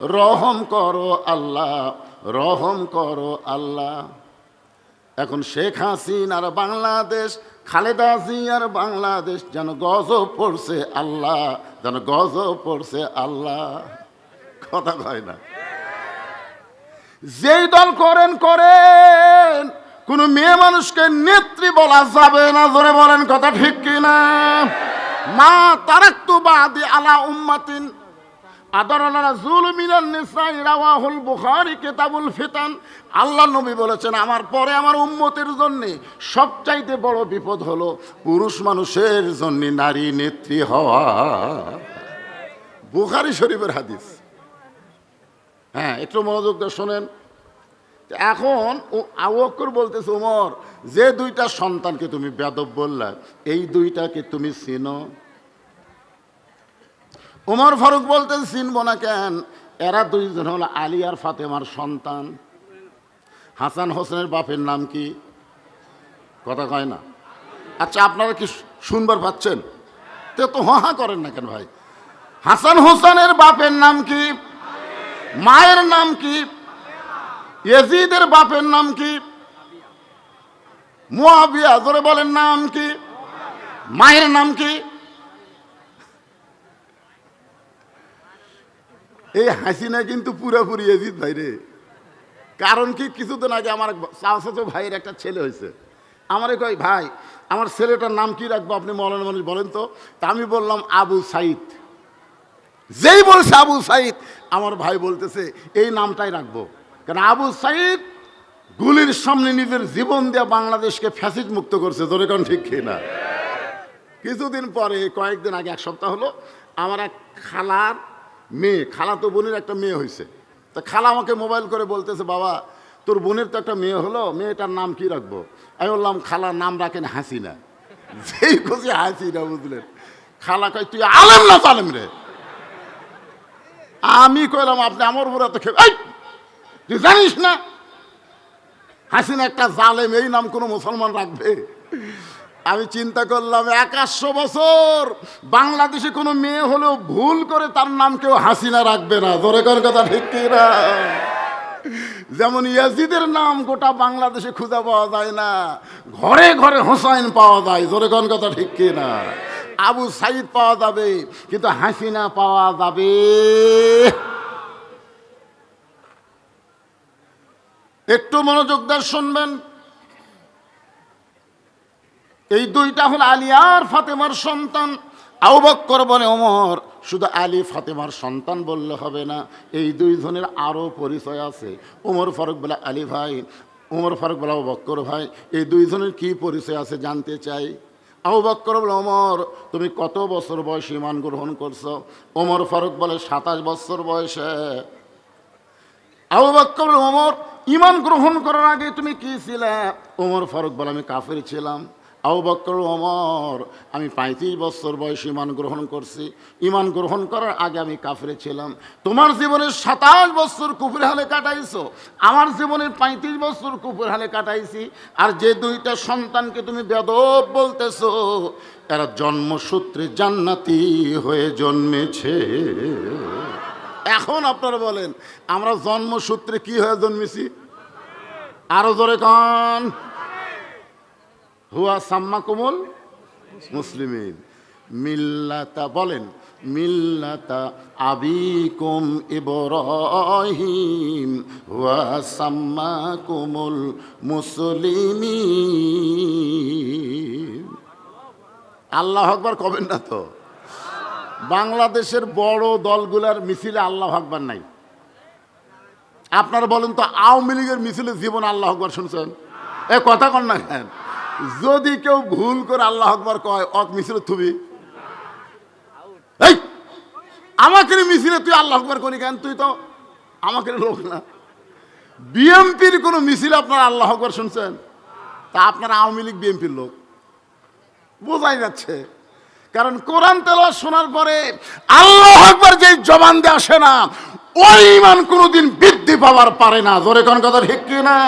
রহম করো আল্লাহ, রহম করো আল্লাহ। এখন শেখ হাসিনার বাংলাদেশ, খালেদা জিয়ার বাংলাদেশ যেন গজব পড়ছে আল্লাহ, যেন গজব পড়ছে আল্লাহ। কথা কয় না। যেই দল করেন করেন, কোন মেয়ে মানুষকে নেত্রী বলা যাবে না। জোরে বলেন কথা ঠিক কিনা? মা তারাক্তু বাদি আলা উম্মাতিন আদরানা যুলমিনান নিসাই রাওয়াহুল বুখারী কিতাবুল ফিতান। আল্লাহ নবী বলেছেন, আমার পরে আমার উম্মতের জন্য সবচাইতে বড় বিপদ হলো পুরুষ মানুষের জন্য নারী নেত্রী হওয়া। বুখারী শরীফের হাদিস। হ্যাঁ, একটু মনোযোগ দিয়ে শোনেন। এখন আবু বকর বলতেছে, ওমর, যে দুইটা সন্তানকে তুমি বেয়াদব বললা, এই দুইটাকে তুমি চিনো? ওমর ফারুক বলতেন, চিনবো না কেন? এরা দুইজন হলো আলী আর ফাতেমার সন্তান। হাসান হোসেনের বাপের নাম কি? কথা কয় না। আচ্ছা, আপনারা কি শুনবার পাচ্ছেন? তো হা করেন না কেন ভাই? হাসান হোসেনের বাপের নাম কি? মায়ের নাম কি? ইয়াজিদের বাপের নাম কি? মুয়াবিয়া। জোরে বলেন নাম কি? মায়ের নাম কি? এই হাসিনা কিন্তু পুরোপুরি ইয়াজিদ ভাই রে। কারণ কি, কিছুদিন আগে আমার চাচাতো ভাইয়ের একটা ছেলে হয়েছে। আমারে কয়, ভাই আমার ছেলেটার নাম কি রাখবো আপনি মৌলানা মানুষ বলেন তো? তা আমি বললাম আবু সাইদ। যেই বলছে আবু সাইদ, আমার ভাই বলতেছে এই নামটাই রাখবো। কারণ আবু সাইদ গুলির সামনে নিজের জীবন দিয়ে বাংলাদেশকে ফ্যাসিড মুক্ত করছে। ধরে কোন ঠিক না? কিছুদিন পরে, কয়েকদিন আগে, এক সপ্তাহ হলো, আমার এক খালার মেয়ে, খালাতো বোনের একটা মেয়ে হয়েছে। তা খালা আমাকে মোবাইল করে বলতেছে, বাবা তোর বোনের তো একটা মেয়ে হলো, মেয়েটার নাম কি রাখবো? আমি বললাম, খালার নাম রাখেন হাসিনা। যেই খুশি হাসিনা, বুঝলেন? খালা কয়, তুই আলেম না জালেম রে? আমি কইলাম, আপনি আমার উপরে তো তুই জানিস না হাসিনা একটা জালেম, এই নাম কোনো মুসলমান রাখবে? আমি চিন্তা করলাম, 100 বছর বাংলাদেশে কোনো মেয়ে হলেও ভুল করে তার নাম কেউ হাসিনা রাখবে না। জোরে কোন কথা ঠিক কিনা? যেমন ইয়াজিদের নাম গোটা বাংলাদেশে খুঁজে পাওয়া যায় না, ঘরে ঘরে হোসাইন পাওয়া যায়। জোরে কোন কথা ঠিক কিনা? আবু সাইদ পাওয়া যাবে, কিন্তু হাসিনা পাওয়া যাবে। একটু মনোযোগ দিয়ে শুনবেন। এই দুইটা হল আলী আর ফাতেমার সন্তান। আবু বকর বলে, ওমর, শুধু আলী ফাতেমার সন্তান বললে হবে না, এই দুইজনের আরও পরিচয় আছে। ওমর ফারুক বলে, আলী ভাই। ওমর ফারুক বলে, আবু বকর ভাই, এই দুইজনের কি পরিচয় আছে জানতে চাই। আবু বকর বলে, ওমর, তুমি কত বছর বয়সে ঈমান গ্রহণ করছো? ওমর ফারুক বলে, 27 বছর বয়সে। আবু বকর বলে, ওমর, ঈমান গ্রহণ করার আগে তুমি কি ছিলে? ওমর ফারুক বলে, আমি কাফের ছিলাম। আবু বকর, ওমর, আমি 35 বছর বয়সে ঈমান গ্রহণ করছি। ঈমান গ্রহণ করার আগে আমি কাফের ছিলাম। তোমার জীবনের 27 বছর কুফর হালে কাটাইছো, আমার জীবনের 35 বছর কুফর হালে কাটাইছি। আর যে দুইটা সন্তানকে তুমি বেয়াদব বলতেছো, এরা জন্মসূত্রে জান্নাতি হয়ে জন্মেছে। এখন আপনারা বলেন, আমরা জন্মসূত্রে কি হয়ে জন্মেছি? আরো জোরে কন। হুয়া সাম্মাকুমুল মুসলিমিন মিল্লাতা, বলেন মিল্লাতা আবিকুম ইব্রাহিম হুয়া সাম্মাকুমুল মুসলিমিন। আল্লাহু আকবার কবেন না তো? বাংলাদেশের বড় দলগুলার মিছিলে আল্লাহু আকবার নাই। আপনারা বলেন তো, আওয়ামী লীগের মিছিলে জীবন আল্লাহু আকবার শুনছেন? এ কথা কন না কেন? যদি কেউ ভুল করে আল্লাহু আকবার কয়, অক মিছিলে থুবি। এই আমাকে মিছিলে তুই আল্লাহু আকবার করি কেন? তুই তো আমাকে লোক না। বিএমপির কোন মিছিলে আপনারা আল্লাহু আকবার শুনছেন? তা আপনারা আওয়ামী লীগ বিএমপির লোক, বোঝাই যাচ্ছে। কারণ কোরআন তেলাওয়াত শোনার পরে আল্লাহু আকবার যেই জবান দিয়ে আসে না, ওই ঈমান কোনোদিন বৃদ্ধি পাওয়ার পারে না। জোরে কোন কথা ঠিক কি না?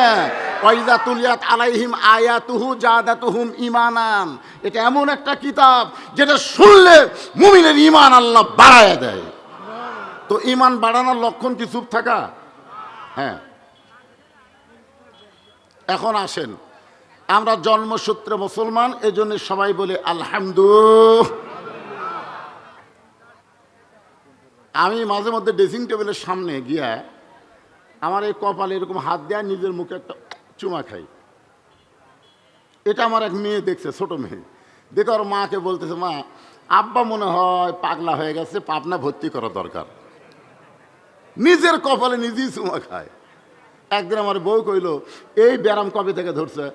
ওয়াইজা তুলিয়াত আলাইহিম আয়াতুহু জাদাতুহুম ঈমানান। এটা এমন একটা কিতাব যেটা শুনলে মুমিনের ঈমান আল্লাহ বাড়ায় দেয়। তো ইমান বাড়ানোর লক্ষণ কি চুপ থাকা? হ্যাঁ। এখন আসেন, আমরা জন্মসূত্রে মুসলমান, এই জন্য সবাই বলে আলহামদুলিল্লাহ। আমি মাঝে মধ্যে ড্রেসিং টেবিলের সামনে গিয়া আমার এই কপালে এরকম হাত দেয়া নিজের মুখে একটা চুমা খাই। এটা আমার এক মেয়ে দেখছে, ছোট মেয়ে দেখে ওর মাকে বলতেছে, মা আব্বা মনে হয় পাগলা হয়ে গেছে, পাবনা ভর্তি করা দরকার। নিজের কপালে নিজেই চুমা খায়। একদিন আমার বউ কইল, এই ব্যারাম কবে থেকে ধরছে?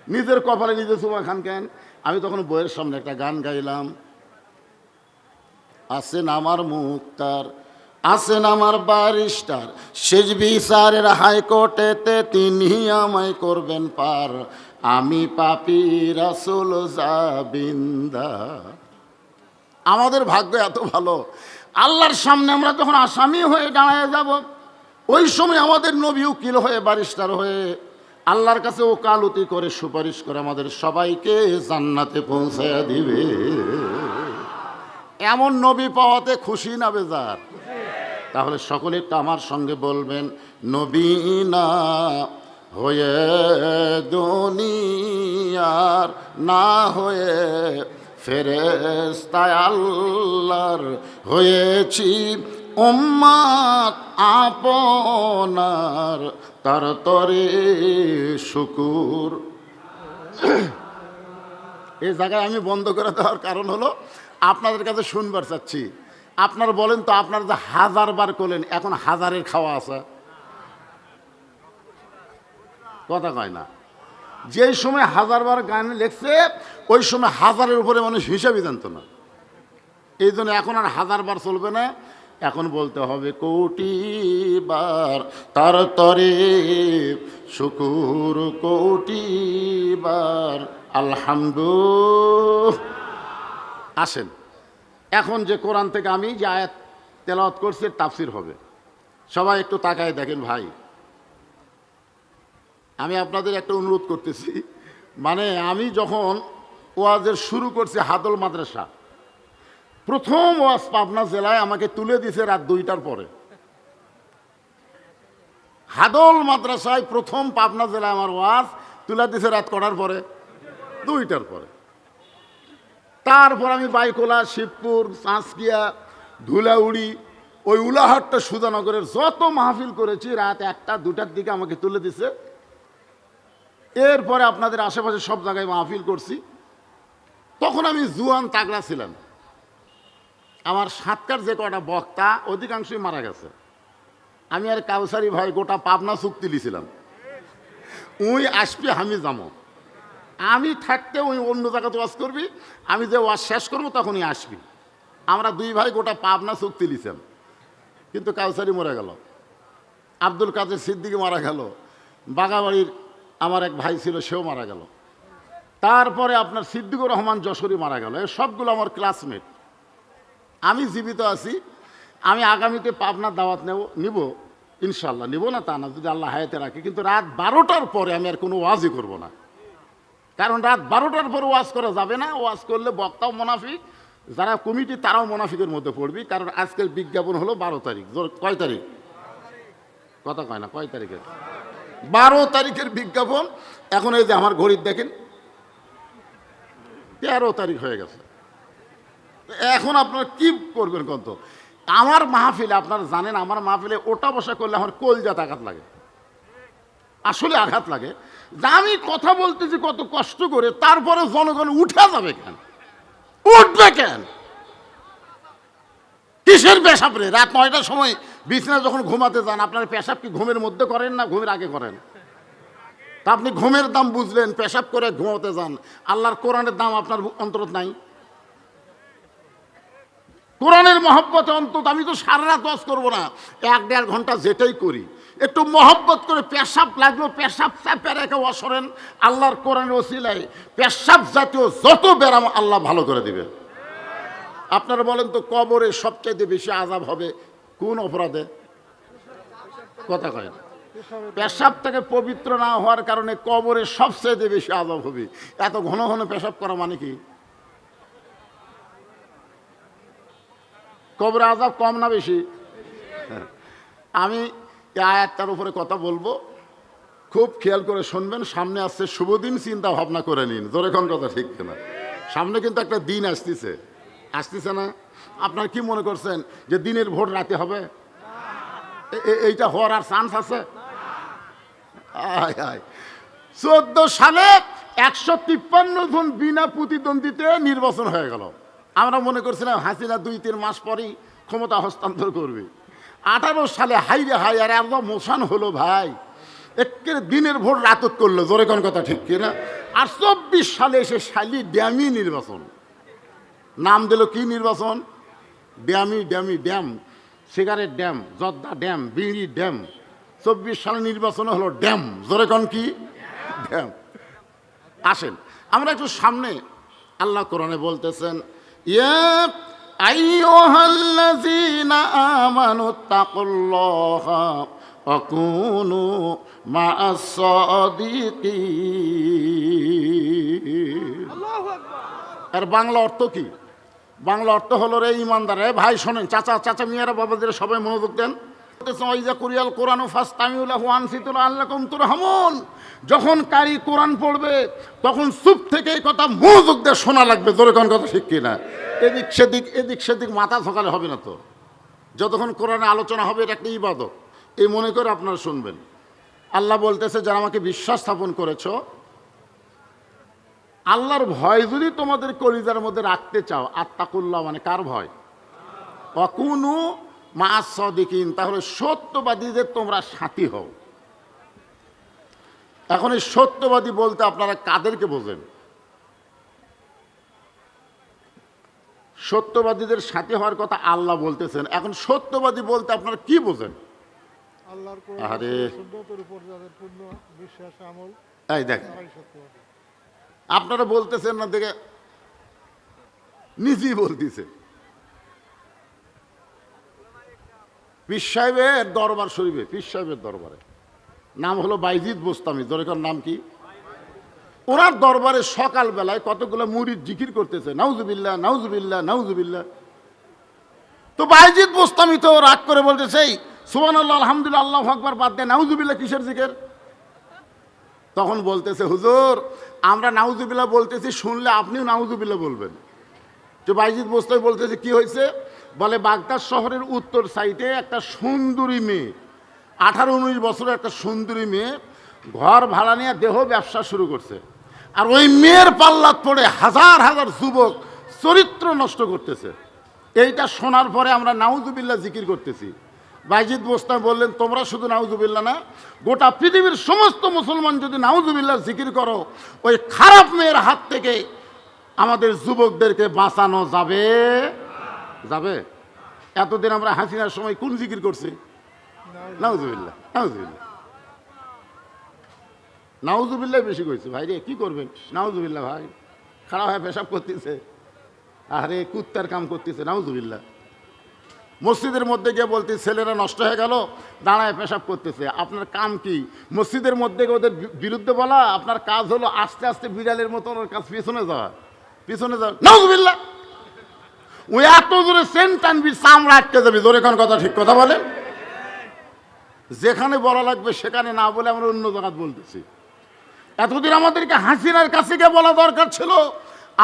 নিজের কপালে নিজে চুমা খান কেন? আমি তখন বইয়ের সামনে একটা গান গাইলাম, আছেন আমার মুক্তার, আছেন আমার ব্যারিস্টার, শেষ বিচারের হাইকোর্টেতে তিনি আমায় করবেন পার, আমি পাপী রাসূল জাবিন্দা। আমাদের ভাগ্য এত ভালো, আল্লাহর সামনে আমরা যখন আসামি হয়ে দাঁড়ায় যাব, ওই সময় আমাদের নবী উকিল হয়ে ব্যারিস্টার হয়ে আল্লাহর কাছে ওকালতি করে সুপারিশ করে আমাদের সবাইকে জান্নাতে পৌঁছায়া দিবে। এমন নবী পাওয়াতে খুশি না বেজার? তাহলে সকলে একটু আমার সঙ্গে বলবেন, নবী না হয়ে দুনিয়ার, না হয়ে ফেরেশতা আল্লাহর, হয়েছি উম্মত আপনার, তার তরে শুকুর। এই জায়গায় আমি বন্ধ করে দেওয়ার কারণ হলো আপনাদের কাছে শুনবার চাচ্ছি। আপনারা বলেন তো, আপনারা যে 1000 বার করলেন, এখন 1000-এর খাওয়া আছে? কথা কয় না। যেই সময় 1000 বার গান লেখছে, ওই সময় 1000-এর উপরে মানুষ হিসাবই জানতো না। এই জন্য এখন আর 1000 বার চলবে না, এখন বলতে হবে কোটি বার তার তরে শুকুর, কোটি বার আলহামদুলিল্লাহ। আসেন, এখন যে কোরআন থেকে আমি যে আয়াত তেলাওয়াত করছি তাফসির হবে। সবাই একটু তাকায় দেখেন ভাই, আমি আপনাদের একটা অনুরোধ করতেছি। মানে আমি যখন ওয়াজের শুরু করছি হাদল মাদ্রাসা, প্রথম ওয়াজ পাবনা জেলায় আমাকে তুলে দিয়েছে রাত 2টার পরে। হাদল মাদ্রাসায় প্রথম পাবনা জেলায় আমার ওয়াজ তুলে দিয়েছে রাত কটার পরে? 2টার পরে। তারপর আমি বাইকোলা, শিবপুর, চাঁচকিয়া, ধুলাউড়ি, ওই উলাহাট্টা, সুধানগরের যত মাহফিল করেছি রাত 1টা 2টার দিকে আমাকে তুলে দিছে। এরপরে আপনাদের আশেপাশে সব জায়গায় মাহফিল করছি। তখন আমি জুয়ান তাগড়া ছিলাম। আমার সাতকার যে কটা বক্তা অধিকাংশই মারা গেছে। আমি আর কাউসারি ভাই গোটা পাবনা চুক্তি লিছিলাম, উই আসবি আমি যাবো, আমি থাকতে ওই অন্য জায়গাতে ওয়াজ করবি, আমি যে ওয়াজ শেষ করবো তখনই আসবি। আমরা 2 ভাই গোটা পাবনা চুক্তি লিছিলাম। কিন্তু কাউসারি মরে গেল, আব্দুল কাদের সিদ্দিকী মারা গেল, বাগাবাড়ির আমার এক ভাই ছিল সেও মারা গেল, তারপরে আপনার সিদ্দিকুর রহমান যশোরী মারা গেল। এই সবগুলো আমার ক্লাসমেট। আমি জীবিত আছি, আমি আগামীতে পাবনার দাওয়াত নিব ইনশাল্লাহ, নিব না তা না, যদি আল্লাহ হায়াতে রাখে। কিন্তু রাত 12টার পরে আমি আর কোনো ওয়াজই করব না, কারণ রাত 12টার পরে ওয়াজ করা যাবে না। ওয়াজ করলে বক্তাও মুনাফিক, যারা কমিটি তারাও মুনাফিকের মধ্যে পড়বি। কারণ আজকের বিজ্ঞাপন হলো 12 তারিখ। কয় তারিখ? কথা কয় না, কয় তারিখের? 12 তারিখের বিজ্ঞাপন। এখন এই যে আমার ঘড়ির দেখেন 13 তারিখ হয়ে গেছে। এখন আপনারা কি করবেন কত? আমার মাহফিলে আপনারা জানেন, আমার মাহফিলে ওটা বসা করলে আমার কলজাতে আঘাত লাগে, আসলে আঘাত লাগে। যে আমি কথা বলতেছি কত কষ্ট করে, তারপরে জনগণ উঠে যাবে কেন? উঠবে কেন? কিসের পেশাব রে? রাত 9টার সময় বিছানা যখন ঘুমাতে যান, আপনারা পেশাব কি ঘুমের মধ্যে করেন না ঘুমের আগে করেন? তা আপনি ঘুমের দাম বুঝলেন, পেশাব করে ঘুমাতে যান। আল্লাহর কোরআনের দাম আপনার অন্তরত নাই? কোরআনের মহব্বতে অন্তত আমি তো সারা রাত ওয়াজ করবো না, 1-1.5 ঘন্টা যেটাই করি একটু মহব্বত করে। পেশাব লাগলো, পেশাব চাপে রেখে অসরেন আল্লাহর কোরআনের ওসিলায় পেশাব জাতীয় যত ব্যারাম আল্লাহ ভালো করে দিবে। আপনারা বলেন তো, কবরে সবচাইতে বেশি আযাব হবে কোন অপরাধে? কথা কয় না। পেশাব থেকে পবিত্র না হওয়ার কারণে কবরে সবচাইতে বেশি আযাব হবে। এত ঘন ঘন পেশাব করা মানে কি? কবরে আযাব কম না বেশি? আমি এই আয়াতটার উপরে কথা বলবো, খুব খেয়াল করে শুনবেন। সামনে আসছে শুভ দিন, চিন্তা ভাবনা করে নিন। জোরে কোন কথা ঠিক কিনা? সামনে কিন্তু একটা দিন আসতেছে, আসতেছে না? আপনার কি মনে করছেন যে দিনের ভোট রাতে হবে? এইটা হওয়ার আর চান্স আছে? 14 সালে 153 জন বিনা প্রতিদ্বন্দ্বিতে নির্বাচন হয়ে গেল। আমরা মনে করছিলাম হাসিনা 2-3 মাস পরেই ক্ষমতা হস্তান্তর করবে। 18 সালে হাইরে হাই আর একদম মোশন হলো ভাই, একের দিনের ভোট রাতত করলো। জোরে কোন কথা ঠিক কিনা? আর 24 সালে এসে শালি ড্যামি নির্বাচন, নাম দিল কি নির্বাচন? ড্যামি ড্যামি ড্যাম, সিগারেট ড্যাম, জর্দা ড্যাম, বিড়ি ড্যাম। 24 সালে নির্বাচন হলো ড্যাম। জোরে কোন কি? ড্যাম। আসেন আমরা একটু সামনে, আল্লাহ কোরআনে বলতেছেন, ইয়া আইয়ুহাল্লাযীনা আমানুত্তাকুল্লাহা ওয়া কুনু মা'আস সাদিকিন। আল্লাহু আকবার। এর বাংলা অর্থ কি? বাংলা অর্থ হলো, রে ইমানদার, রে ভাই শোনেন, চাচা চাচা মিয়ারা বাবাদের সবাই মনোযোগ দেন। যখন কারি কোরআন পড়বে তখন চুপ থেকে এই কথা মনোযোগ দিয়ে শোনা লাগবে। জোরে কোন কথা ঠিক কিনা? এদিক সেদিক মাথা ঝোঁকালে হবে না তো। যতক্ষণ কোরআনে আলোচনা হবে এটা একটা ইবাদত, এই মনে করে আপনারা শুনবেন। আল্লাহ বলতেছে, যারা আমাকে বিশ্বাস স্থাপন করেছো, আল্লাহর ভয় যদি তোমাদের কলিজার মধ্যে রাখতে চাও, আত্তাকুল্লাহ মানে কার ভয়? অকুনু মা'আস সাদিকিন, তাহলে সত্যবাদীদের তোমরা সাথী হও। এখন এই সত্যবাদী বলতে আপনারা কাদেরকে বোঝেন? সত্যবাদীদের সাথী হওয়ার কথা আল্লাহ বলতেছেন। এখন সত্যবাদী বলতে আপনারা কি বোঝেন? আল্লাহর সুন্নতের উপর যাদের পূর্ণ বিশ্বাস আমল, এই দেখেন আপনারা বলতেছেন না, দেখে নিজেই বলতেছে। পীর সাহেবের দরবার শরীফে, পীর সাহেবের দরবারে নাম হলো বাইজিদ বোস্তামি। দরকার নাম কি? ওনার দরবারে সকাল বেলায় কতগুলো মুরিদ জিকির করতেছে, নাউজুবিল্লাহ নাউজুবিল্লাহ নাউজুবিল্লাহ। তো বাইজিদ বোস্তামি তো রাগ করে বলতেছে, এই সুবহানাল্লাহ আলহামদুলিল্লাহ আল্লাহু আকবার বাদ দেয়, নাউজুবিল্লাহ কিসের জিকির? তখন বলতেছে, হুজুর আমরা নাউজুবিল্লাহ বলতেছি, শুনলে আপনিও নাউজুবিল্লাহ বলবেন। তো বাইজিদ বোস্তামি বলতেছে, কি হয়েছে? বলে, বাগদাদ শহরের উত্তর সাইডে একটা সুন্দরী মেয়ে, 18-19 বছরের একটা সুন্দরী মেয়ে ঘর ভাড়া নিয়ে দেহ ব্যবসা শুরু করছে। আর ওই মেয়ের পাল্লাত পড়ে হাজার হাজার যুবক চরিত্র নষ্ট করতেছে। এইটা শোনার পরে আমরা নাউজুবিল্লাহ জিকির করতেছি। বাইজিদ বোস্তামি বললেন, তোমরা শুধু নাউজুবিল্লাহ না, গোটা পৃথিবীর সমস্ত মুসলমান যদি নাউজুবিল্লাহ জিকির করো, ওই খারাপ মেয়ের হাত থেকে আমাদের যুবকদেরকে বাঁচানো যাবে যাবে। এতদিন আমরা হাসিনার সময় কোন জিকির করছি? নাউজুবিল্লাহ নাউজুবিল্লাহ নাউজুবিল্লাহ বেশি কইছে। ভাই রে কি করবেন? নাউজুবিল্লাহ। ভাই খারাপ হয়ে পেশাব করতেছে, আরে কুত্তার কাম করতেছে, নাউজুবিল্লাহ। মসজিদের মধ্যে গিয়ে বলতে, ছেলেরা নষ্ট হয়ে গেল, দাঁড়ায় পেশাব করতেছে। আপনার কাম কি? মসজিদের মধ্যে ওদের বিরুদ্ধে বলা? আপনার কাজ হলো আস্তে আস্তে বিড়ালের মতন ওর কাজ পিছনে যাওয়া, পিছনে যাওয়া। নাউজুবিল্লাহ। ওই এত জোরে সেন টানবি, চামড়া আটকে যাবি। জোরে কোন কথা ঠিক কথা বলেন? যেখানে বলা লাগবে সেখানে না বলে আমরা অন্য জায়গায় বলতেছি। এতদিন আমাদেরকে হাসিনার কাছে গিয়ে বলা দরকার ছিল,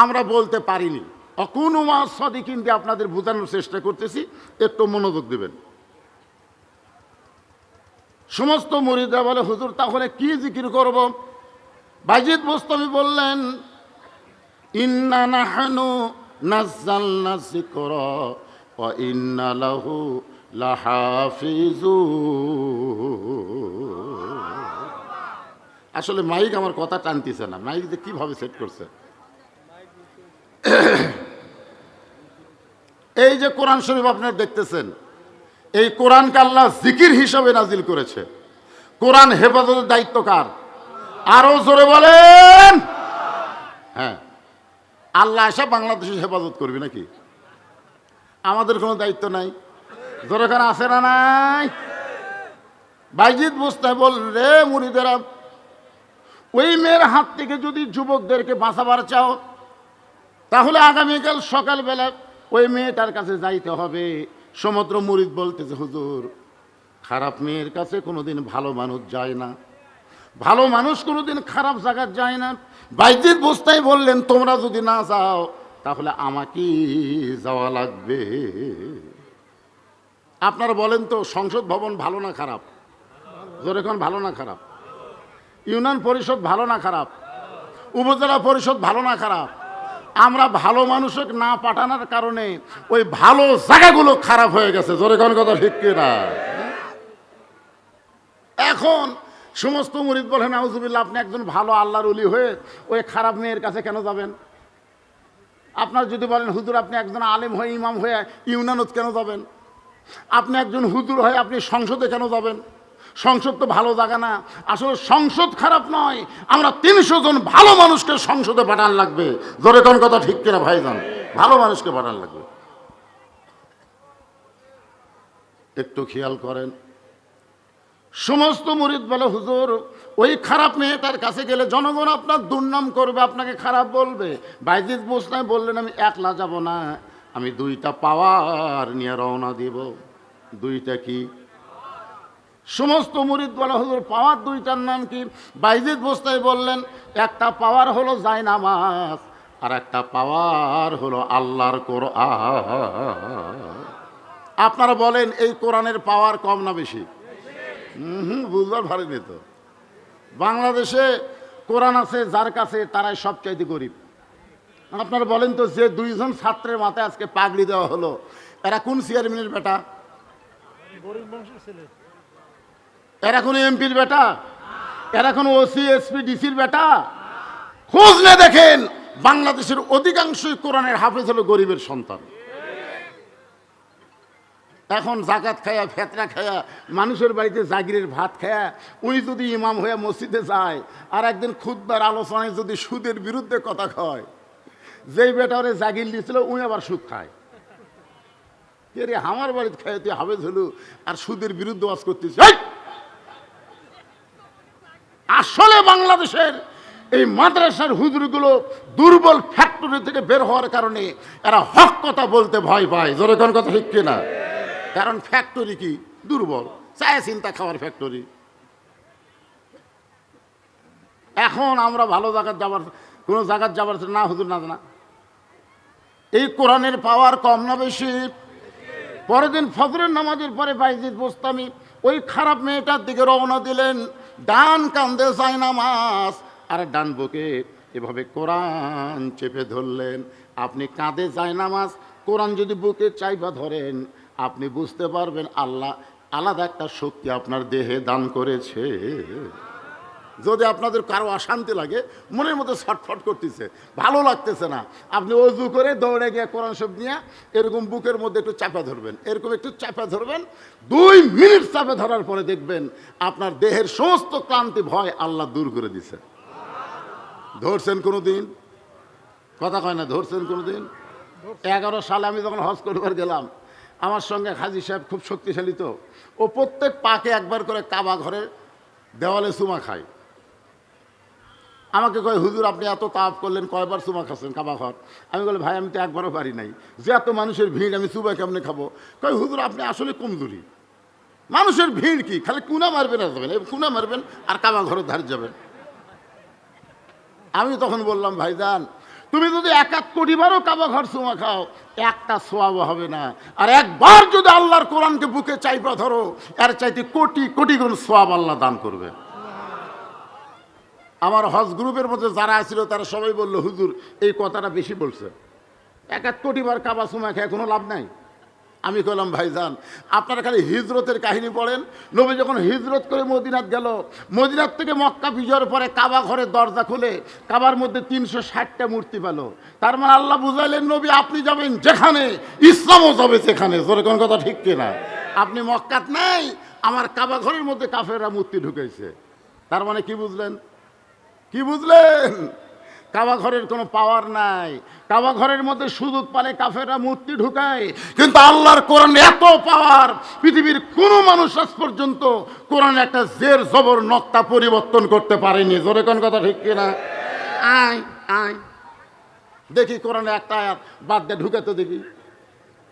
আমরা বলতে পারিনি। অকুনু মা'আস সাদিকিন দিয়ে আপনাদের বোঝানোর চেষ্টা করতেছি, একটু মনোযোগ দেবেন। সমস্ত মুরিদরা বলে, হুজুর তাহলে কি জিকির করব? বাইজিদ বোস্তামি বললেন, ইন্না নাহনু নাযালনা যিকরা ওয়া ইন্না লাহু লাহাফিজুন। আসলে মাইক আমার কথা টানতেছে না, মাইক যে কিভাবে সেট করছে। এই যে কোরআন শরীফ আপনারা দেখতেছেন, এই কোরআনকে আল্লাহ জিকির হিসাবে নাজিল করেছে। কোরআন হেফাজতের দায়িত্ব কার? আরো জোরে বলেন। হ্যাঁ, আল্লাহ এসে বাংলাদেশের হেফাজত করবে নাকি? আমাদের কোনো দায়িত্ব নাই? জোরে কার আছে না নাই? বাইজিদ বোস্তামি বল, রে মুরিদেরা, ওই মেয়ের হাত থেকে যদি যুবকদেরকে বাঁচাবার চাও, তাহলে আগামীকাল সকালবেলা ওই মেয়েটার কাছে যাইতে হবে। সমুদ্র মুরিদ বলতেছে, হুজুর খারাপ মেয়ের কাছে কোনোদিন ভালো মানুষ যায় না, ভালো মানুষ কোনোদিন খারাপ জায়গায় যায় না। বাইজিদ বোস্তাই বললেন, তোমরা যদি না যাও তাহলে আমাকেই যাওয়া লাগবে। আপনারা বলেন তো, সংসদ ভবন ভালো না খারাপ? জোরে কোন, ভালো না খারাপ? ইউনিয়ন পরিষদ ভালো না খারাপ? উপজেলা পরিষদ ভালো না খারাপ? আমরা ভালো মানুষকে না পাঠানোর কারণে ওই ভালো জায়গাগুলো খারাপ হয়ে গেছে। জোরে কোন কথা ঠিক কিনা? এখন সমস্ত মুরিদ বলেন, নাউজুবিল্লাহ, আপনি একজন ভালো আল্লাহর ওলি হয়ে ওই খারাপ মেয়ের কাছে কেন যাবেন? আপনার যদি বলেন, হুজুর আপনি একজন আলেম হয়ে, ইমাম হয়ে ইউনিয়নত কেন যাবেন? আপনি একজন হুজুর হয়ে আপনি সংসদে কেন যাবেন? সংসদ তো ভালো জায়গা না। আসলে সংসদ খারাপ নয়, আমরা 300 জন ভালো মানুষকে সংসদে পাঠান লাগবে। জোরে কোন কথা ঠিক কিনা ভাইজান? ভালো মানুষকে পাঠান লাগবে। একটু খেয়াল করেন। সমস্ত মুরিদ বলে, হুজুর ওই খারাপ মেয়েটার কাছে গেলে জনগণ আপনার দুর্নাম করবে, আপনাকে খারাপ বলবে। বাইজিদ বোস্তামি বললেন, আমি একলা যাব না, আমি 2টা পাওয়ার নিয়ে রওনা দিব। 2টা কি? সমস্ত মুরিদ বলে, হুজুর পাওয়ার 2টার নাম কি? বাইজিদ বোস্তামি বললেন, একটা পাওয়ার হলো জায়নামাজ, আর একটা পাওয়ার হলো আল্লাহর কোরআন। আপনারা বলেন, এই কোরআনের পাওয়ার কম না বেশি? বুঝবার পারেনি তো। বাংলাদেশে কোরআন আছে যার কাছে, তারাই সবচাইতে গরিব। আপনারা বলেন তো, যে 2 জন ছাত্রের মাথায় আজকে পাগড়ি দেওয়া হলো, এরা কোন চেয়ারম্যানের বেটা? গরিব মানুষের ছেলে। এরা কোন এমপির বেটা? এরা কোন ওসি, এসপি, ডিসির বেটা? খোঁজ নিয়ে দেখেন, বাংলাদেশের অধিকাংশই কোরআনের হাফেজ হলো গরিবের সন্তান। এখন জাকাত খায়া, ফেতরা খায়া, মানুষের বাড়িতে জাগিরের ভাত খায়া উনি যদি ইমাম হয়ে মসজিদে যায়, আর একদিন খুতবার আলোচনায় যদি সুদের বিরুদ্ধে কথা কয়, যেই বেটা ওরে জাগির দিয়েছিল উনি আবার সুদ খায়। কে রে, আমার বাড়িতে খায় তুই হাফেজ হলো আর সুদের বিরুদ্ধে ওয়াজ করতেছিস? আসলে বাংলাদেশের এই মাদ্রাসার হুজুরগুলো দুর্বল ফ্যাক্টরি থেকে বের হওয়ার কারণে এরা হক কথা বলতে ভয় পায়। জোরে কোন কথা ঠিক কিনা? কারণ ফ্যাক্টরি কি? দুর্বল, চায় চিন্তা খাওয়ার ফ্যাক্টরি। এখন আমরা ভালো জায়গায় যাবার, কোনো জায়গায় যাবার না, হুজুর না জানা। এই কোরআনের পাওয়ার কম না বেশি? পরের দিন ফজরের নামাজের পরে বাইজিদ বোস্তামি ওই খারাপ মেয়েটার দিকে রওনা দিলেন। ডান কান্দে জায়নামাজ, আর ডান বুকে এভাবে কোরআন চেপে ধরলেন। আপনি কাঁধে জায়নামাজ, কোরআন যদি বুকে চাইবা ধরেন, আপনি বুঝতে পারবেন আল্লাহ আলাদা একটা শক্তি আপনার দেহে দান করেছে। যদি আপনাদের কারো অশান্তি লাগে, মনের মধ্যে ছটফট করতেছে, ভালো লাগতেছে না, আপনি অজু করে দৌড়ে গিয়ে কোরআন শরীফ নিয়ে এরকম বুকের মধ্যে একটু চাপা ধরবেন, এরকম একটু চাপা ধরবেন। 2 মিনিট চাপা ধরার পরে দেখবেন আপনার দেহের সমস্ত ক্লান্তি ভয় আল্লাহ দূর করে দিছে। ধরছেন কোনো দিন? কথা কয় না, ধরছেন কোনো দিন? 11 সালে আমি যখন হজ করবার গেলাম, আমার সঙ্গে হাজী সাহেব খুব শক্তিশালী, তো ও প্রত্যেক পাকে একবার করে কাবা ঘরের দেওয়ালে চুমা খায়। আমাকে কয়, হুজুর আপনি এত তাপ করলেন, কয়বার চুমা খাচ্ছেন কাবা ঘর? আমি বলি, ভাই আমি তো একবারও পারি নাই, যে এত মানুষের ভিড় আমি চুমা কেমনে খাবো? কয়, হুজুর আপনি আসলে কমজোরি, মানুষের ভিড় কি, খালি কুনা মারবেন আর যাবেন, কুনা মারবেন আর কাবা ঘরের ধারে যাবেন। আমি তখন বললাম, ভাইজান তুমি যদি 1 কোটি বারও কাবা ঘর চুমা খাও, একটা সোয়াব হবে না। আর একবার যদি আল্লাহর কোরআনকে বুকে চাইবা ধরো, এর চাইতে কোটি কোটি গুণ সোয়াব আল্লাহ দান করবে। আমার হজ গ্রুপের মধ্যে যারা আছিল তারা সবাই বললো, হুজুর এই কথাটা বেশি বলছে, 1 কোটি বার কাবা চুমা খেয়ে কোনো লাভ নাই। আমি কইলাম, ভাইজান আপনারা খালি হিজরতের কাহিনী পড়েন। নবী যখন হিজরত করে মদিনাত গেল, মদিনাত থেকে মক্কা বিজয়ের পরে কাবা ঘরের দরজা খুলে কাবার মধ্যে 360টা মূর্তি পেল। তার মানে আল্লাহ বুঝাইলেন, নবী আপনি যাবেন যেখানে, ইসলামও যাবে সেখানে। জোরে কোন কথা ঠিক কিনা? আপনি মক্কাত নাই, আমার কাবা ঘরের মধ্যে কাফেররা মূর্তি ঢুকাইছে। তার মানে কি বুঝলেন? কি বুঝলেন? কাবা ঘরের কোনো পাওয়ার নাই। কাবা ঘরের মধ্যে সুযোগ পালে কাফেররা মূর্তি ঢুকায়, কিন্তু আল্লাহর কোরআনে এত পাওয়ার, পৃথিবীর কোনো মানুষ আজ পর্যন্ত কোরআনে একটা জের জবর নক্তা পরিবর্তন করতে পারেনি। জোরে কোন কথা ঠিক কিনা? আয় আয় দেখি কোরআনে একটা আয়াত বাদ দিয়ে ঢুকাতে দেখি।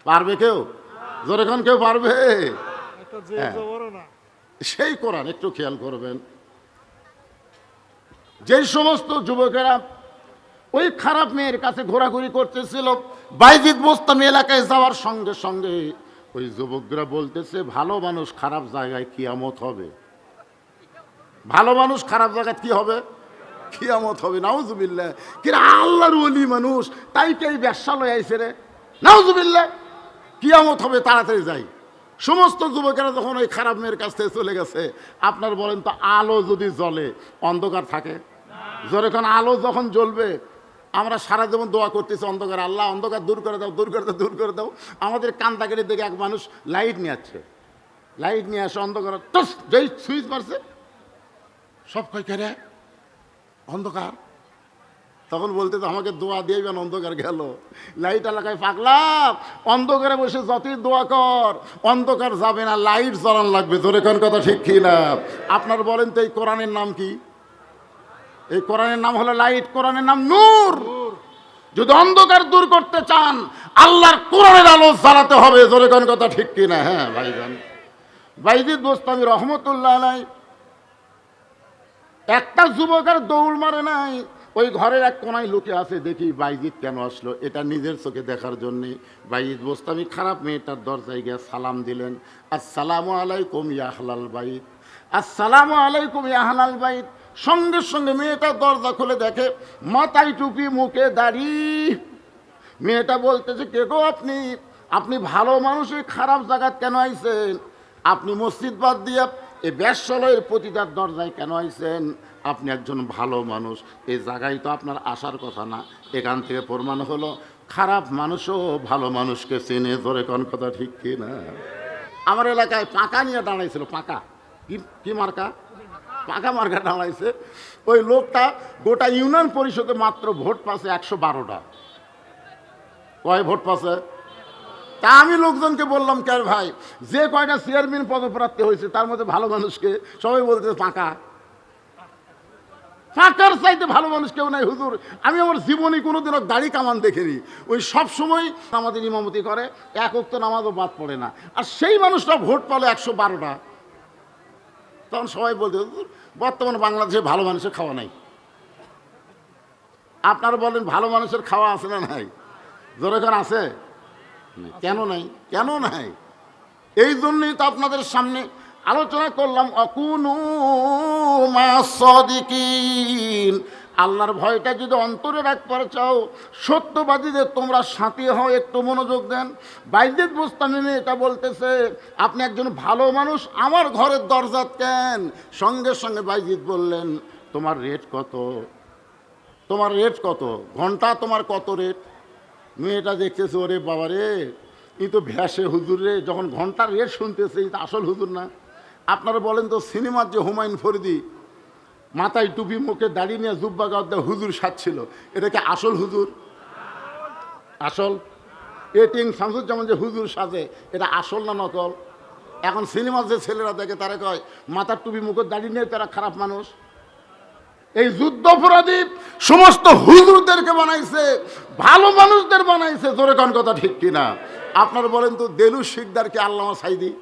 পারবে কেউ? জোরে কোন কেউ পারবে? একটা যে হ্যাঁ। জবরও না। সেই কোরআন একটু খেয়াল করবেন। যেই সমস্ত যুবকেরা ওই খারাপ মেয়ের কাছে ঘোরাঘুরি করতেছিল, বাইজিদ বোস্তামি এলাকায় যাওয়ার সঙ্গে সঙ্গে ওই যুবকরা বলতেছে ভালো মানুষ খারাপ জায়গায় কিয়ামত হবে। ভালো মানুষ খারাপ জায়গায় কি হবে? কিয়ামত হবে। নাউজুবিল্লাহ। কিরা আল্লাহর ওলি মানুষ, তাই কে এই ব্যবসা লয়ে আইছে রে? নাউজুবিল্লাহ। কিয়ামত হবে, তাড়াতাড়ি যাই। সমস্ত যুবকেরা যখন ওই খারাপ মেয়ের কাছ থেকে চলে গেছে, আপনার বলেন তো আলো যদি জ্বলে অন্ধকার থাকে? যখন আলো যখন জ্বলবে, আমরা সারা জীবন দোয়া করতেছি অন্ধকার, আল্লাহ অন্ধকার দূর করে দাও, দূর করে দাও, দূর করে দাও। আমাদের কান্দাকারি দেখে এক মানুষ লাইট নিয়ে আসছে, লাইট নিয়ে আসে অন্ধকার, টস যেই সুইচ মারছে সব কই রে অন্ধকার। তখন বলতে তো আমাকে দোয়া দিয়েবেন, অন্ধকার গেল। লাইট এলাকায় পাকলাম, অন্ধকারে বসে যতই দোয়া কর অন্ধকার যাবে না, লাইট জ্বালান লাগবে। তোর এখন কথা ঠিক কি না? আপনার বলেন তো এই কোরআনের নাম কি? এই কোরআনের নাম হলো লাইট, কোরআনের নাম নূর। যদি অন্ধকার দূর করতে চান আল্লাহর কোরআনের আলো জ্বালাতে হবে। তোর এখন কথা ঠিক কি না? হ্যাঁ ভাইজান, বাইজিদ বোস্তামি রহমতুল্লাহ আলাইহি একটা যুবকের দৌড় মারে নাই, ওই ঘরের এক কোনায় লুকে আছে, দেখি বাইজিদ কেন আসলো, এটা নিজের চোখে দেখার জন্যে বাইজিদ বোস্তামি খারাপ মেয়েটার দরজায় গিয়ে সালাম দিলেন, আসসালামু আলাইকুম ইয়া আহলাল বাইত, আসসালামু আলাইকুম ইয়া আহলাল বাইত। সঙ্গে সঙ্গে মেয়েটা দরজা খুলে দেখে মাথায় টুপি, মুখে দাড়ি। মেয়েটা বলতেছে কে গো আপনি? আপনি ভালো মানুষ, এই খারাপ জায়গায় কেন আইছেন? আপনি মসজিদ বাদ দিয়ে এই ব্যবসালয়ের প্রতিটার দরজায় কেন আইছেন? আপনি একজন ভালো মানুষ, এই জায়গায় তো আপনার আসার কথা না। এখান থেকে প্রমাণ হলো খারাপ মানুষও ভালো মানুষকে চেনে। ধরে কোন কথা ঠিক কি না? আমার এলাকায় পাকা নিয়ে দাঁড়াইছিল, পাকা কি মার্কা? পাকা মার্কা দাঁড়াইছে। ওই লোকটা গোটা ইউনিয়ন পরিষদে মাত্র ভোট পাচ্ছে 112টা। কয় ভোট পাচ্ছে? তা আমি লোকজনকে বললাম কে ভাই, যে কয়টা চেয়ারম্যান পদপ্রার্থী হয়েছে তার মধ্যে ভালো মানুষকে সবাই বলতেছে পাকা। ফাঁকার চাইতে ভালো মানুষ কেউ নাই হুজুর। আমি আমার জীবনে কোনোদিনও দাড়ি কামান দেখিনি। ওই সব সময় আমাদের ইমামতি করে, এক ওয়াক্ত নামাজও বাদ পড়ে না, আর সেই মানুষটা ভোট পালো 112টা। তখন সবাই বলতে হুজুর বর্তমান বাংলাদেশে ভালো মানুষের খাওয়া নাই। আপনারা বলেন ভালো মানুষের খাওয়া আছে না নাই? জোরেখান আছে? কেন নাই? কেন নাই? এই জন্যই তো আপনাদের সামনে আলোচনা করলাম অকুনু মা'আস সাদিকিন। আল্লাহর ভয়টা যদি অন্তরে রাখতে চাও, সত্যবাদীদের তোমরা সাথী হও। একটু মনোযোগ দেন। বাইজিদ বোস্তামি এটা বলতেছে আপনি একজন ভালো মানুষ, আমার ঘরের দরজাত কেন? সঙ্গে সঙ্গে বাইজিদ বললেন তোমার রেট কত? তোমার রেট কত? ঘন্টা তোমার কত রেট? মেয়েটা দেখতেছে ওরে বাবা রে, ই তো ভ্যাসে হুজুর রে। যখন ঘন্টার রেট শুনতেছে এই তো আসল হুজুর না। আপনারা বলেন তো সিনেমার যে হুমায়ুন ফরিদি মাথায় টুপি, মুখে দাড়ি নিয়ে জুব্বা গাদ্দা হুজুর সাজছিল, এটা কি আসল হুজুর? আসল? এটিং শামসুজ্জামান যে হুজুর সাজে, এটা আসল না নকল? এখন সিনেমার যে ছেলেরা দেখে তারা কয় মাথার টুপি, মুখের দাড়ি নিয়ে তারা খারাপ মানুষ। এই যুদ্ধাপরাধী সমস্ত হুজুরদেরকে বানাইছে, ভালো মানুষদের বানাইছে। জোরে কোন কথা ঠিক কিনা? আপনারা বলেন তো দেলু শিকদার কি আল্লামা সাইদি?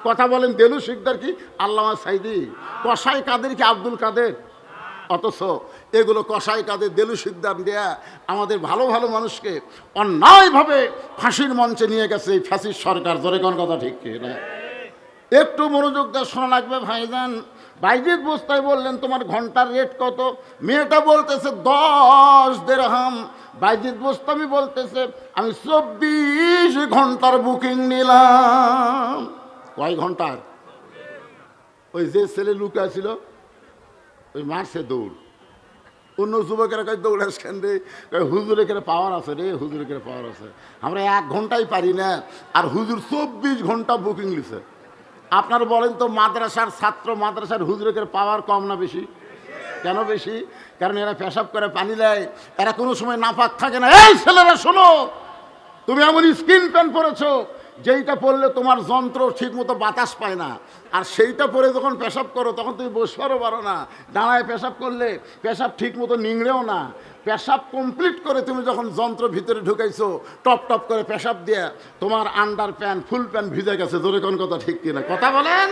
কথা বলেন, দেলু শিকদার কি আল্লামা সাইদি? কসাই কাদের কি আব্দুল কাদের? অথচ এগুলো কসাই কাদের, দেলু শিকদার দেয়া আমাদের ভালো ভালো মানুষকে অন্যায়ভাবে ফাঁসির মঞ্চে নিয়ে গেছে এই ফ্যাসিস্ট সরকার। জোরে কোন কথা ঠিক কিনা? একটু মনোযোগ দিয়ে শোনা লাগবে ভাইজান। বাইজিদ বোস্তামি বললেন তোমার ঘন্টার রেট কত? মেয়েটা বলতেছে 10 দিরহাম। বাইজিদ বোস্তামি বলতেছে আমি 24 ঘন্টার বুকিং নিলাম। কয় ঘন্টার? ওই যে ছেলে লুকা ছিল ওই মারছে দৌড়। অন্য যুবকেরা কয় দৌড়াস কেন রে? হুজুর এখানে পাওয়ার আছে রে, হুজুর এখানে পাওয়ার আছে। আমরা 1 ঘন্টাই পারি না, আর হুজুর 24 ঘন্টা বুকিং নিছে। আপনারা বলেন তো মাদ্রাসার ছাত্র, মাদ্রাসার হুজুরের পাওয়ার কম না বেশি? কেন বেশি? কারণ এরা পেশাব করে পানি দেয়, এরা কোনো সময় নাপাক থাকে না। এই ছেলেরা শোনো, তুমি এমন স্কিন প্যান্ট পরেছো, যেইটা পড়লে তোমার যন্ত্র ঠিক মতো বাতাস পায় না, আর সেইটা পরে যখন পেশাব করো তখন তুমি বসবারও পারো না, দাঁড়ায় পেশাব করলে পেশাব ঠিক মতো নিংড়েও না। পেশাব কমপ্লিট করে তুমি যখন যন্ত্র ভিতরে ঢুকাইছো, টপ টপ করে পেশাব দিয়ে তোমার আন্ডার প্যান্ট ফুল প্যান্ট ভিজে গেছে, জোরে কোন কথা ঠিক কিনা কথা বলেন?